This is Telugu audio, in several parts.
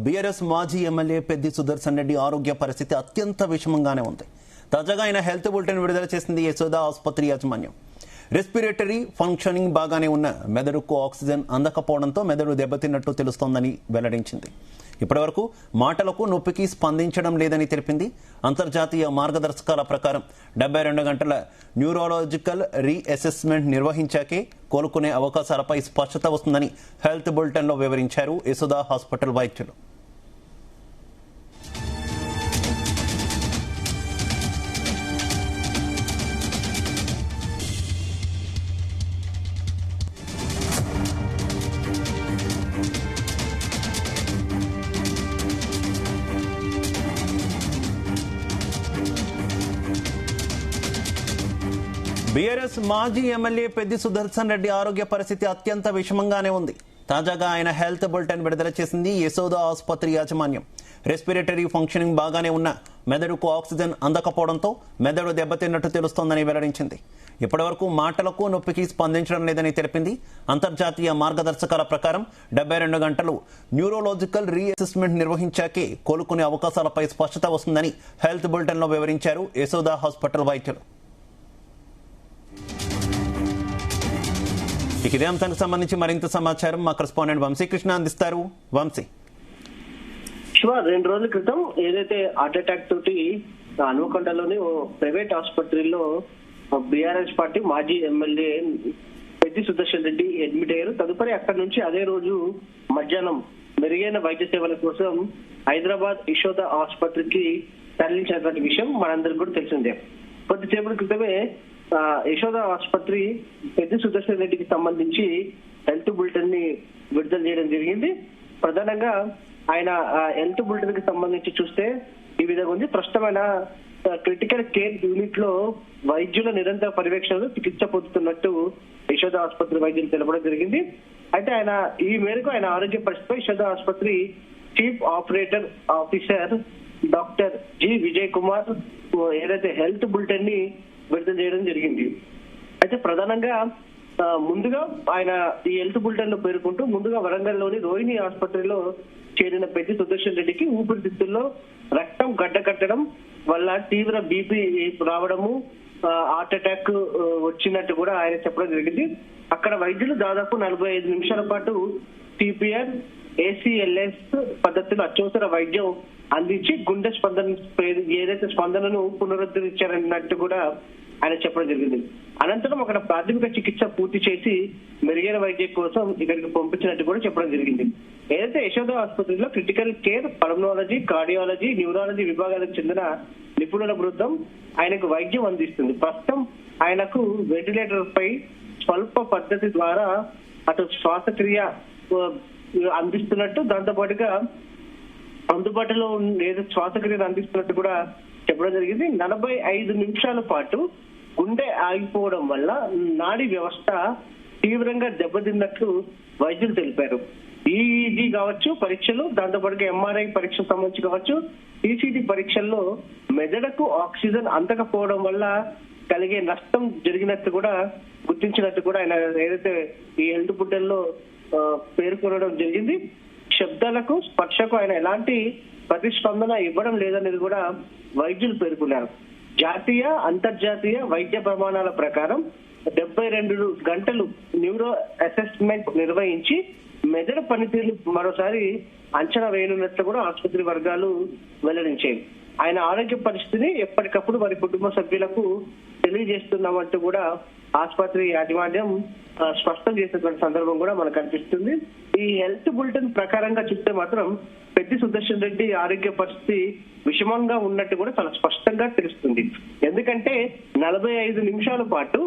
బీఆర్ఎస్ మాజీ ఎమ్మెల్యే పెద్ది సుదర్శన్ రెడ్డి ఆరోగ్య పరిస్థితి అత్యంత విషమంగానే ఉంది. తాజాగా ఆయన హెల్త్ బులెటిన్ విడుదల చేసింది యశోద ఆసుపత్రి యాజమాన్యం. రెస్పిరేటరీ ఫంక్షనింగ్ బాగానే ఉన్న మెదడుకు ఆక్సిజన్ అందకపోవడంతో మెదడు దెబ్బతిన్నట్టు తెలుస్తోందని వెల్లడించింది. ఇప్పటివరకు మాటలకు నొప్పికి స్పందించడం లేదని తెలిపింది. అంతర్జాతీయ మార్గదర్శకాల ప్రకారం 72 గంటల న్యూరాలజికల్ రీఅసెస్మెంట్ నిర్వహించాకే కోలుకునే అవకాశాలపై స్పష్టత వస్తుందని హెల్త్ బులెటిన్లో వివరించారు యశోద హాస్పిటల్ వైద్యులు. బీఆర్ఎస్ మాజీ ఎమ్మెల్యే పెద్ది సుదర్శన్ రెడ్డి ఆరోగ్య పరిస్థితి అత్యంత విషమంగానే ఉంది. తాజాగా ఆయన హెల్త్ బులెటిన్ విడుదల చేసింది యశోద ఆసుపత్రి యాజమాన్యం. రెస్పిరేటరీ ఫంక్షనింగ్ బాగానే ఉన్న మెదడుకు ఆక్సిజన్ అందకపోవడంతో మెదడు దెబ్బతిన్నట్టు తెలుస్తోందని వెల్లడించింది. ఇప్పటివరకు మాటలకు నొప్పికి స్పందించడం లేదని తెలిపింది. అంతర్జాతీయ మార్గదర్శకాల ప్రకారం 72 గంటలు న్యూరోలాజికల్ రీఅసెస్మెంట్ నిర్వహించాకే కోలుకునే అవకాశాలపై స్పష్టత వస్తుందని హెల్త్ బులెటిన్లో వివరించారు యశోద హాస్పిటల్ వైద్యులు. ఇదే అంశానికి సంబంధించి మరింత సమాచారం మా కరెస్పాండెంట్ వంశీకృష్ణ అందిస్తారు. వంశీ, శివ, 2 రోజుల క్రితం ఏదైతే హార్ట్ అటాక్ తోటి హన్మకొండలోని ఓ ప్రైవేట్ ఆసుపత్రిలో బీఆర్ఎస్ పార్టీ మాజీ ఎమ్మెల్యే పెద్ది సుదర్శన్ రెడ్డి అడ్మిట్ అయ్యారు. తదుపరి అక్కడి నుంచి అదే రోజు మధ్యాహ్నం మెరుగైన వైద్య సేవల కోసం హైదరాబాద్ యశోద ఆసుపత్రికి తరలించినటువంటి విషయం మనందరికి కూడా తెలిసిందే. కొద్దిసేపటి క్రితమే యశోద ఆసుపత్రి పెద్ది సుదర్శన్ రెడ్డికి సంబంధించి హెల్త్ బులెటిన్ ని విడుదల చేయడం జరిగింది. ప్రధానంగా ఆయన హెల్త్ బులెటిన్ కి సంబంధించి చూస్తే ఈ విధంగా ఉంది. ప్రస్తుతమైన క్రిటికల్ కేర్ యూనిట్ లో వైద్యుల నిరంతర పర్యవేక్షణలో చికిత్స పొందుతున్నట్టు యశోద ఆసుపత్రి వైద్యులు తెలపడం జరిగింది. అయితే ఆయన ఈ మేరకు ఆయన ఆరోగ్య పరిస్థితిపై యశోద ఆసుపత్రి chief operator officer doctor G Vijay Kumar ఏదైతే హెల్త్ బులెటిన్ ని విడుదల చేయడం జరిగింది. అయితే ప్రధానంగా ముందుగా ఆయన ఈ హెల్త్ బులెటిన్ లో పేర్కొంటూ ముందుగా వరంగల్లోని రోహిణి ఆసుపత్రిలో చేరిన పెద్ది సుదర్శన్ రెడ్డికి ఊపిరితిత్తుల్లో రక్తం గడ్డకట్టడం వల్ల తీవ్ర బీపీ రావడము, హార్ట్ అటాక్ వచ్చినట్టు కూడా ఆయన చెప్పడం జరిగింది. అక్కడ వైద్యులు దాదాపు 45 నిమిషాల పాటు సిపిఆర్, ACLS పద్ధతిలో అత్యవసర వైద్యం అందించి గుండె ఏదైతే స్పందనను పునరుద్ధరించారన్నట్టు కూడా ఆయన చెప్పడం జరిగింది. అనంతరం అక్కడ ప్రాథమిక చికిత్స పూర్తి చేసి మెరుగైన వైద్యం కోసం ఇక్కడికి పంపించినట్టు కూడా చెప్పడం జరిగింది. ఏదైతే యశోద ఆసుపత్రిలో critical care, pulmonology, cardiology, neurology విభాగాలకు చెందిన నిపుణుల బృందం ఆయనకు వైద్యం అందిస్తుంది. ప్రస్తుతం ఆయనకు వెంటిలేటర్ పై స్వల్ప పద్ధతి ద్వారా అటు శ్వాసక్రియ అందిస్తున్నట్టు, దాంతో పాటుగా అందుబాటులో ఏదో శ్వాసక్రియను అందిస్తున్నట్టు కూడా చెప్పడం జరిగింది. 45 నిమిషాల పాటు గుండె ఆగిపోవడం వల్ల నాడీ వ్యవస్థ తీవ్రంగా దెబ్బతిన్నట్లు వైద్యులు తెలిపారు. EEG కావచ్చు పరీక్షలు, దాంతో పాటుగా MRI పరీక్ష సంబంధించి కావచ్చు, ECG పరీక్షల్లో మెదడుకు ఆక్సిజన్ అందకపోవడం వల్ల కలిగే నష్టం జరిగినట్టు కూడా గుర్తించినట్టు కూడా ఆయన ఏదైతే ఈ హెల్త్ బులెటిన్ లో పేర్కొనడం జరిగింది. శబ్దాలకు, స్పర్శకు ఆయన ఎలాంటి ప్రతిస్పందన ఇవ్వడం లేదనేది కూడా వైద్యులు పేర్కొన్నారు. జాతీయ, అంతర్జాతీయ వైద్య ప్రమాణాల ప్రకారం 72 గంటలు న్యూరో అసెస్మెంట్ నిర్వహించి మెదడు పనితీరు మరోసారి అంచనా వేయనున్నట్లు కూడా ఆసుపత్రి వర్గాలు వెల్లడించాయి. ఆయన ఆరోగ్య పరిస్థితిని ఎప్పటికప్పుడు వారి కుటుంబ సభ్యులకు తెలియజేస్తున్నామంటూ కూడా ఆసుపత్రి యాజమాన్యం స్పష్టం చేసినటువంటి సందర్భం కూడా మనకు కనిపిస్తుంది. ఈ హెల్త్ బులెటిన్ ప్రకారంగా చూస్తే మాత్రం పెద్ది సుదర్శన్ రెడ్డి ఆరోగ్య పరిస్థితి విషమంగా ఉన్నట్టు కూడా చాలా స్పష్టంగా తెలుస్తుంది. ఎందుకంటే 45 నిమిషాల పాటు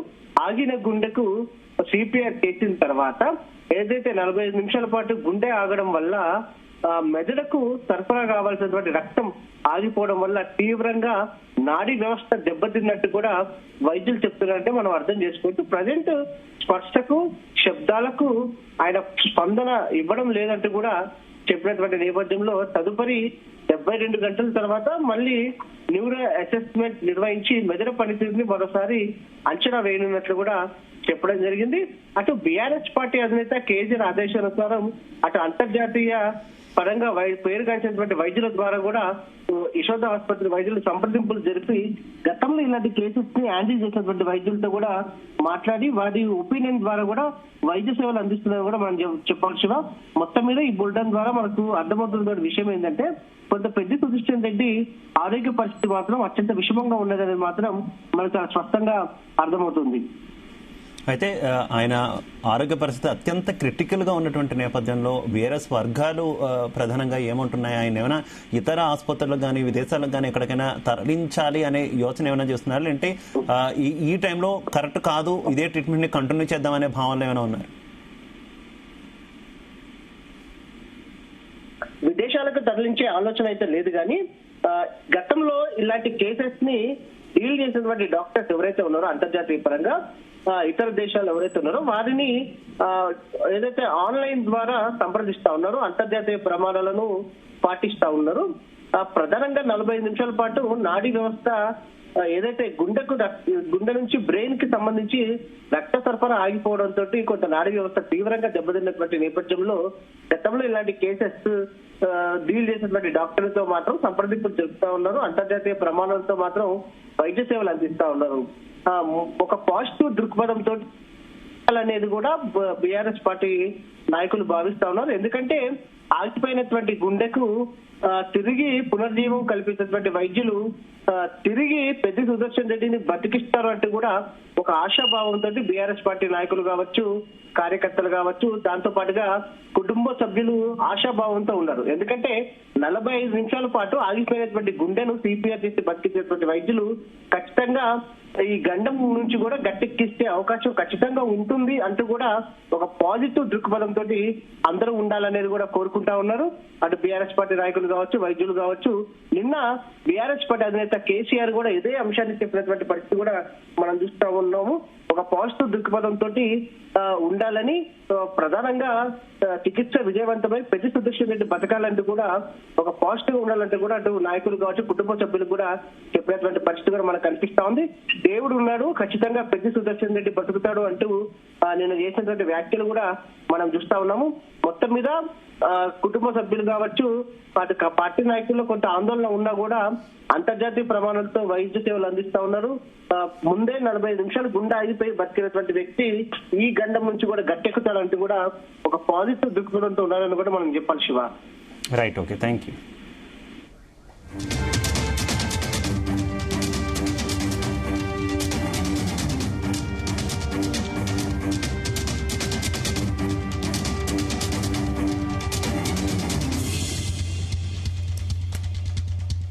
ఆగిన గుండెకు CPR చేసిన తర్వాత ఏదైతే 45 నిమిషాల పాటు గుండె ఆగడం వల్ల మెదడుకు సరఫరా కావాల్సినటువంటి రక్తం ఆగిపోవడం వల్ల తీవ్రంగా నాడీ వ్యవస్థ దెబ్బతిన్నట్టు కూడా వైద్యులు చెప్తున్నారంటే మనం అర్థం చేసుకోవచ్చు. ప్రజెంట్ స్పర్శకు, శబ్దాలకు ఆయన స్పందన ఇవ్వడం లేదంటూ కూడా చెప్పినటువంటి నేపథ్యంలో తదుపరి 72 గంటల తర్వాత మళ్ళీ న్యూరో అసెస్మెంట్ నిర్వహించి మెదడు పనితీరుని మరోసారి అంచనా వేయనున్నట్లు కూడా చెప్పడం జరిగింది. అటు బీఆర్ఎస్ పార్టీ అధినేత కేసీఆర్ ఆదేశానుసారం అటు అంతర్జాతీయ పరంగా పేరుగాంచినటువంటి వైద్యుల ద్వారా కూడా యశోద ఆసుపత్రి వైద్యులు సంప్రదింపులు జరిపి గతంలో ఇలాంటి కేసెస్ ని హ్యాండిల్ చేసినటువంటి వైద్యులతో కూడా మాట్లాడి వారి ఒపీనియన్ ద్వారా కూడా వైద్య సేవలు అందిస్తుందని కూడా మనం చెప్పాలి శివ. మొత్తం మీద ఈ బులెటిన్ ద్వారా మనకు అర్థమవుతున్న విషయం ఏంటంటే కొంత పెద్ద సుదర్శన్ రెడ్డి ఆరోగ్య పరిస్థితి మాత్రం అత్యంత విషమంగా ఉన్నదనేది మాత్రం మనకు చాలా స్పష్టంగా అర్థమవుతుంది. అయితే ఆయన ఆరోగ్య పరిస్థితి అత్యంత క్రిటికల్ గా ఉన్నటువంటి నేపథ్యంలో బీఆర్ఎస్ వర్గాలు ప్రధానంగా ఏమంటున్నాయి? ఆయన ఏమైనా ఇతర ఆసుపత్రులకు కానీ విదేశాలకు కానీ ఎక్కడికైనా తరలించాలి అనే యోచన ఏమైనా చేస్తున్నారు అంటే ఈ టైంలో కరెక్ట్ కాదు, ఇదే ట్రీట్మెంట్ ని కంటిన్యూ చేద్దామనే భావనలు ఏమైనా ఉన్నారు? విదేశాలకు తరలించే ఆలోచన అయితే లేదు, కానీ గతంలో ఇలాంటి కేసెస్ ని డీల్ చేసినటువంటి డాక్టర్స్ ఎవరైతే ఉన్నారో అంతర్జాతీయ పరంగా ఇతర దేశాలు ఎవరైతే ఉన్నారో వారిని ఏదైతే ఆన్లైన్ ద్వారా సంప్రదిస్తా ఉన్నారో అంతర్జాతీయ ప్రమాణాలను పాటిస్తా ఉన్నారు. ప్రధానంగా 45 నిమిషాల పాటు నాడీ వ్యవస్థ ఏదైతే గుండె నుంచి బ్రెయిన్ కి సంబంధించి రక్త సరఫరా ఆగిపోవడంతో కొంత నాడీ వ్యవస్థ తీవ్రంగా దెబ్బతిన్నటువంటి నేపథ్యంలో గతంలో ఇలాంటి కేసెస్ డీల్ చేసినటువంటి డాక్టర్లతో మాత్రం సంప్రదింపులు జరుపుతా ఉన్నారు. అంతర్జాతీయ ప్రమాణాలతో మాత్రం వైద్య సేవలు అందిస్తా ఉన్నారు. ఒక పాజిటివ్ దృక్పథంతో అనేది కూడా బీఆర్ఎస్ పార్టీ నాయకులు భావిస్తా ఉన్నారు. ఎందుకంటే ఆగిపోయినటువంటి గుండెకు తిరిగి పునర్జీవం కల్పించినటువంటి వైద్యులు తిరిగి పెద్ద సుదర్శన్ రెడ్డిని బతికిస్తారు అంటూ కూడా ఒక ఆశాభావంతో బీఆర్ఎస్ పార్టీ నాయకులు కావచ్చు, కార్యకర్తలు కావచ్చు, దాంతో పాటుగా కుటుంబ సభ్యులు ఆశాభావంతో ఉన్నారు. ఎందుకంటే 45 నిమిషాల పాటు ఆగిపోయినటువంటి గుండెను సిపిఆర్ చేసి బతికించేటువంటి వైద్యులు ఖచ్చితంగా ఈ గండం నుంచి కూడా గట్టెక్కిస్తే అవకాశం ఖచ్చితంగా ఉంటుంది అంటూ కూడా ఒక పాజిటివ్ దృక్పథంతో అందరూ ఉండాలనేది కూడా కోరుకుంటా ఉన్నారు. అటు బీఆర్ఎస్ పార్టీ నాయకులు కావచ్చు, వైద్యులు కావచ్చు. నిన్న బీఆర్ఎస్ పార్టీ అధినేత కేసీఆర్ కూడా ఇదే అంశాన్ని చెప్పినటువంటి పరిస్థితి కూడా మనం చూస్తా ఉన్నాము. ఒక పాజిటివ్ దృక్పథంతో ఉండాలని, ప్రధానంగా చికిత్స విజయవంతమై పెద్ద సుదర్శన్ రెడ్డి బతకాలంటూ కూడా ఒక పాజిటివ్ ఉండాలంటే కూడా అటు నాయకులు కావచ్చు, కుటుంబ సభ్యులు కూడా చెప్పినటువంటి పరిస్థితి కూడా మనకు కనిపిస్తా ఉంది. దేవుడు ఉన్నాడు, ఖచ్చితంగా పెద్ద సుదర్శన్ రెడ్డి బతుకుతాడు అంటూ నేను చేసినటువంటి వ్యాఖ్యలు కూడా మనం చూస్తా ఉన్నాము. మొత్తం మీద కుటుంబ సభ్యులు కావచ్చు, అటు పార్టీ నాయకుల్లో కొంత ఆందోళన ఉన్నా కూడా అంతర్జాతీయ ప్రమాణాలతో వైద్య సేవలు అందిస్తా ఉన్నారు. ముందే 45 నిమిషాలు గుండె ఆగిపోయి బతికినటువంటి వ్యక్తి ఈ గండం నుంచి కూడా గట్టెక్కుతాడంటూ కూడా ఒక పాజిటివ్ దృక్పథంతో ఉండాలని కూడా మనం చెప్పాలి Shiva. Right, okay, thank you.